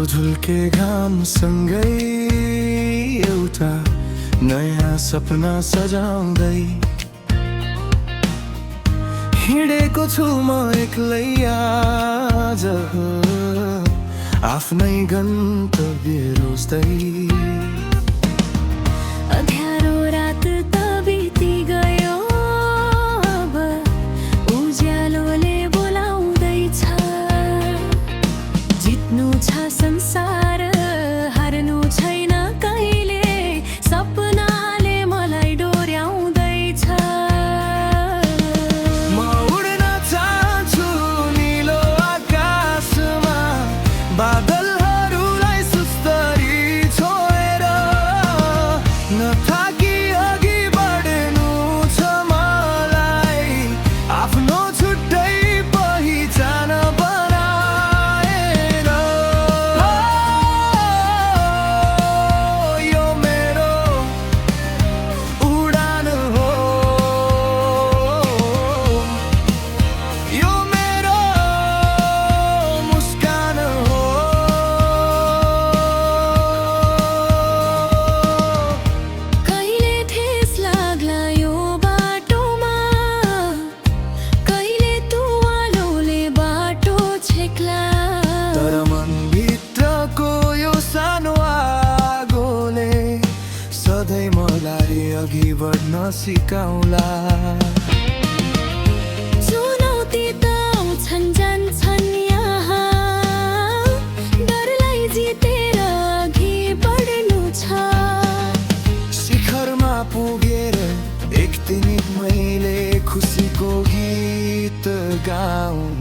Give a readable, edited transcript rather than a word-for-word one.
आँखाको झुल्के घामसँगै एउटा नयाँ सपना सजाउँदै हिँडेको छु म एक्लै आज आफ्नै गन्तव्य रोज्दै। अँध्यारो रात त बिति गयो, अब उज्यालोले बोलाउँदैछ। जित्नु छ संसार, हार्नु छैन कहिले, सपनाले मलाई डोर्याउँदैछ। म उड्न चाहन्छु निलो आकाशमा, बादलहरूलाई सुस्तरी छोएर। नथाकी अघि बढ्नु छ मलाई, आफ्नो छुट्टै पहिचान बनाएर। यो मेरो उडान हो, यो मेरो मुस्कान हो। कहिले ठेस लाग्ला यो बाटोमा, कहिले तुवालोले बाटो छेक्ला। तर मनभित्रको यो सानो आगोले सधैँ मलाई अघि बढ्न सिकाउला। चुनौती त आउँछन् जान्छन् यहाँ, डरलाई जितेर अघि बढ्नु छ। शिखरमा पुगेर एक दिन मैले खुसीको गीत गाउँ।